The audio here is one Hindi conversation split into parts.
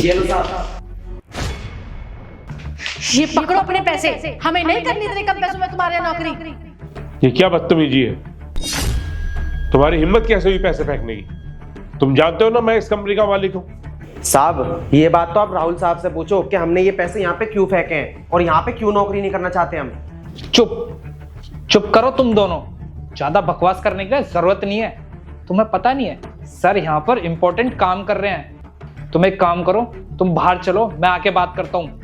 ये लो साहब। ये पकड़ो अपने पैसे, हमें नहीं करनी इतने कम पैसों में तुम्हारे यहाँ नौकरी। ये क्या बदतमीजी है? तुम्हारी हिम्मत कैसे हुई पैसे फेंकने की? तुम जानते हो ना मैं इस कंपनी का मालिक हूँ। साहब ये बात तो आप राहुल साहब से पूछो कि हमने ये पैसे यहाँ पे क्यों फेंके हैं और यहाँ पे क्यों नौकरी नहीं करना चाहते हम। चुप करो तुम दोनों, ज्यादा बकवास करने की जरूरत नहीं है। तुम्हें पता नहीं है सर यहाँ पर इंपॉर्टेंट काम कर रहे हैं। तुम एक काम करो, तुम बाहर चलो, मैं आके बात करता हूँ।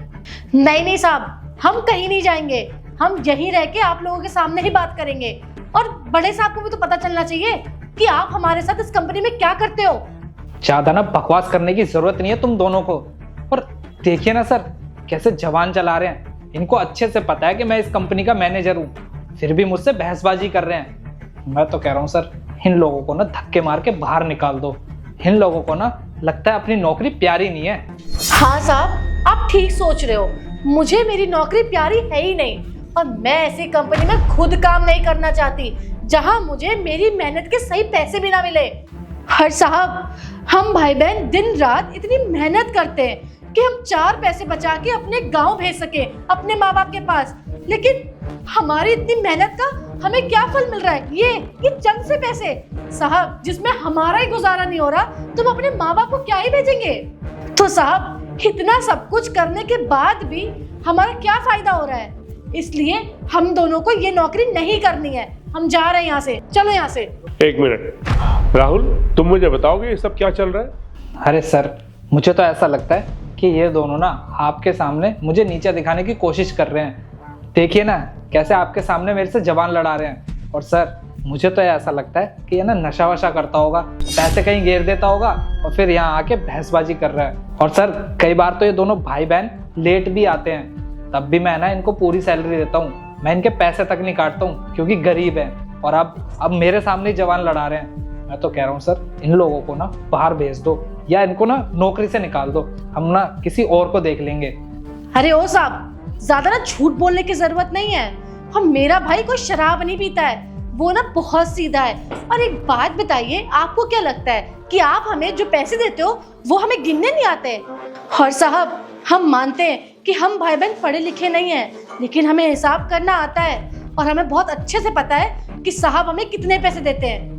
नहीं साहब, हम कहीं नहीं जाएंगे, हम यहीं रह के आप लोगों के सामने ही बात करेंगे। और बड़े साहब को भी तो पता चलना चाहिए कि आप हमारे साथ इस कंपनी में क्या करते हो। ज्यादा ना बकवास करने की जरूरत नहीं है तुम दोनों को। और देखिए ना सर कैसे जवान चला रहे हैं, इनको अच्छे से पता है कि मैं इस कंपनी का मैनेजर हूँ, फिर भी मुझसे बहसबाजी कर रहे हैं। मैं तो कह रहा हूँ सर, इन लोगों को ना धक्के मार के बाहर निकाल दो। इन लोगों को ना लगता है अपनी नौकरी प्यारी नहीं है। हाँ साहब, आप ठीक सोच रहे हो, मुझे मेरी नौकरी प्यारी है ही नहीं और मैं ऐसी कंपनी में खुद काम नहीं करना चाहती जहां मुझे मेरी मेहनत के सही पैसे भी ना मिले। हर साहब, हम भाई बहन दिन रात इतनी मेहनत करते हैं कि हम 4 पैसे बचा के अपने गांव भेज सके, अपने माँ बाप के पास, लेकिन हमारी इतनी मेहनत का हमें क्या फल मिल रहा है? ये चंद से पैसे साहब, जिसमें हमारा ही गुजारा नहीं हो रहा, तुम अपने माँ बाप को क्या ही भेजेंगे? तो साहब इतना सब कुछ करने के बाद भी हमारा क्या फायदा हो रहा है? इसलिए हम दोनों को ये नौकरी नहीं करनी है, हम जा रहे हैं यहाँ से, चलो यहाँ से। एक मिनट राहुल, तुम मुझे बताओगे ये सब क्या चल रहा है? अरे सर, मुझे तो ऐसा लगता है कि ये दोनों ना आपके सामने मुझे नीचे दिखाने की कोशिश कर रहे हैं। देखिए ना कैसे आपके सामने मेरे से जबान लड़ा रहे हैं। और सर मुझे तो ऐसा लगता है कि ये ना नशा वशा करता होगा, पैसे कहीं गिर देता होगा और फिर यहाँ आके बहसबाजी कर रहा है। और सर कई बार तो ये दोनों भाई बहन लेट भी आते हैं, तब भी मैं ना इनको पूरी सैलरी देता हूँ, मैं इनके पैसे तक नहीं काटता हूँ क्योंकि गरीब है। और अब मेरे सामने जवान लड़ा रहे हैं। मैं तो कह रहा हूँ सर, इन लोगों को ना बाहर भेज दो या इनको ना नौकरी से निकाल दो, हम ना किसी और को देख लेंगे। अरे ओ साहब, ज्यादा ना झूठ बोलने की जरूरत नहीं है। हम मेरा भाई कोई शराब नहीं पीता है, वो ना बहुत सीधा है। और एक बात बताइए, आपको क्या लगता है कि आप हमें जो पैसे देते हो वो हमें गिनने नहीं आते? और साहब हम मानते हैं कि हम भाई बहन पढ़े लिखे नहीं हैं, लेकिन हमें हिसाब करना आता है और हमें बहुत अच्छे से पता है कि साहब हमें कितने पैसे देते हैं।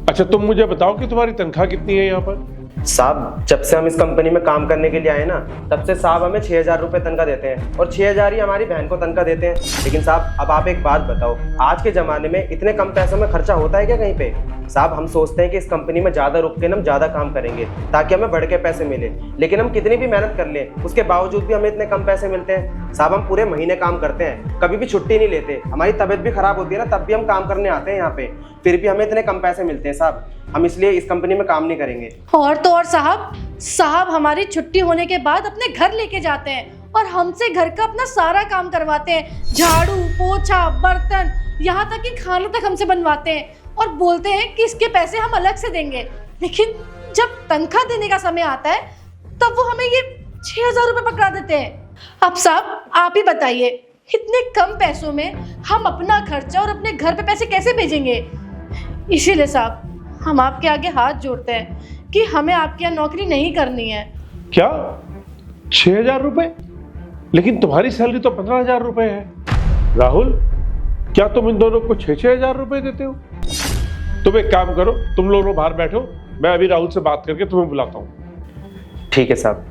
अच्छा तुम मुझे बताओ कि तुम्हारी तनख्वाह कितनी है यहाँ पर? साहब जब से हम इस कंपनी में काम करने के लिए आए ना, तब से साहब हमें 6,000 रुपये तनख्वाह देते हैं और 6,000 ही हमारी बहन को तनख्वाह देते हैं। लेकिन साहब अब आप एक बात बताओ, आज के ज़माने में इतने कम पैसों में खर्चा होता है क्या कहीं पे? साहब हम सोचते हैं कि इस कंपनी में ज़्यादा रुक के हम ज़्यादा काम करेंगे ताकि हमें बढ़ के पैसे मिले, लेकिन हम कितनी भी मेहनत कर लें उसके बावजूद भी हमें इतने कम पैसे मिलते हैं। साहब हम पूरे महीने काम करते हैं, कभी भी छुट्टी नहीं लेते, हमारी तबीयत भी खराब होती है ना, तब भी हम काम करने आते हैं यहाँ पे, फिर भी हमें इतने कम पैसे मिलते हैं। साहब हम इसलिए इस कंपनी में काम नहीं करेंगे। और तो और साहब हमारी छुट्टी होने के बाद अपने घर लेके जाते हैं और हमसे घर का अपना सारा काम करवाते हैं, झाड़ू पोछा बर्तन, यहाँ तक कि खाना तक हमसे बनवाते हैं और बोलते हैं कि इसके पैसे हम अलग से देंगे। लेकिन जब तनख्वाह देने का समय आता है तब वो हमें ये 6,000 रुपये पकड़ा देते हैं। अब साहब आप ही बताइए, इतने कम पैसों में हम अपना खर्चा और अपने घर पे पैसे कैसे भेजेंगे? इसीलिए साहब हम आपके आगे हाथ जोड़ते हैं कि हमें आपके यहाँ नौकरी नहीं करनी है। क्या 6,000 रुपये? लेकिन तुम्हारी सैलरी तो 15,000 रुपये है। राहुल क्या तुम इन दोनों को 6,000 रुपये देते हो? तुम एक काम करो, तुम लोग बाहर बैठो, मैं अभी राहुल से बात करके तुम्हें बुलाता हूँ। ठीक है साहब।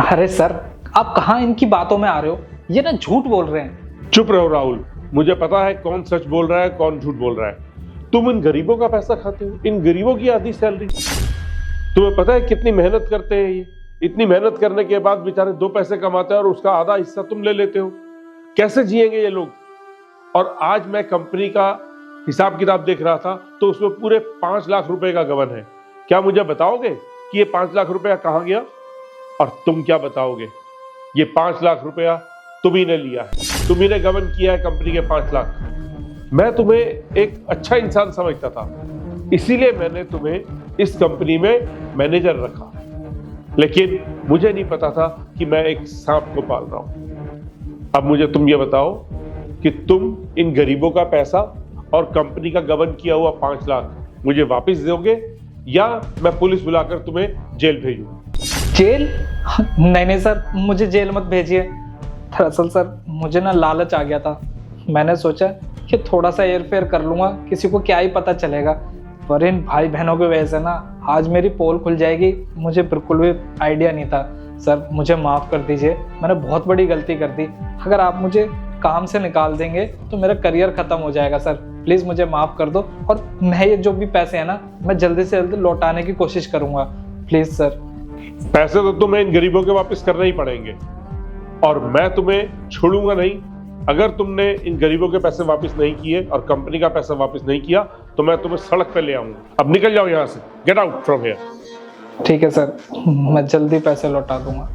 अरे सर आप कहाँ इनकी बातों में आ रहे हो, ये ना झूठ बोल रहे हैं। चुप रहो राहुल, मुझे पता है कौन सच बोल रहा है कौन झूठ बोल रहा है। तुम इन गरीबों का पैसा खाते हो, इन गरीबों की आधी सैलरी। तुम्हें पता है कितनी मेहनत करते हैं ये? इतनी मेहनत करने के बाद बेचारे 2 पैसे कमाते हैं और उसका आधा हिस्सा तुम ले लेते हो। कैसे जिएंगे ये लोग? और आज मैं कंपनी का हिसाब किताब देख रहा था तो उसमें पूरे 5 लाख रुपए का गबन है। क्या मुझे बताओगे कि ये 5 लाख रुपया कहाँ गया? और तुम क्या बताओगे? ये 5 लाख रुपया तुम्ही ने लिया है, तुम्ही ने गबन किया है कंपनी के 5 लाख। मैं तुम्हें एक अच्छा इंसान समझता था, इसीलिए मैंने तुम्हें इस कंपनी में मैनेजर रखा, लेकिन मुझे नहीं पता था कि मैं एक सांप को पाल रहा हूं। अब मुझे तुम ये बताओ कि तुम इन गरीबों का पैसा और कंपनी का गबन किया हुआ 5 लाख मुझे वापस दोगे या मैं पुलिस बुलाकर तुम्हें जेल भेजूंगा। जेल? नहीं नहीं सर, मुझे जेल मत भेजिए। दरअसल सर मुझे ना लालच आ गया था। मैंने सोचा कि थोड़ा सा हेर फेर कर लूँगा, किसी को क्या ही पता चलेगा। पर इन भाई बहनों की वजह से ना आज मेरी पोल खुल जाएगी, मुझे बिल्कुल भी आइडिया नहीं था। सर मुझे माफ़ कर दीजिए, मैंने बहुत बड़ी गलती कर दी। अगर आप मुझे काम से निकाल देंगे तो मेरा करियर ख़त्म हो जाएगा। सर प्लीज़ मुझे माफ़ कर दो, और मैं ये जो भी पैसे हैं ना मैं जल्दी से जल्दी लौटाने की कोशिश करूँगा। Please sir. पैसे तो तुम्हें इन गरीबों के वापस करने ही पड़ेंगे, और मैं तुम्हें छोड़ूंगा नहीं। अगर तुमने इन गरीबों के पैसे वापस नहीं किए और कंपनी का पैसा वापस नहीं किया तो मैं तुम्हें सड़क पे ले आऊंगा। अब निकल जाओ यहाँ से, गेट आउट फ्रॉम हियर। ठीक है सर, मैं जल्दी पैसे लौटा दूंगा।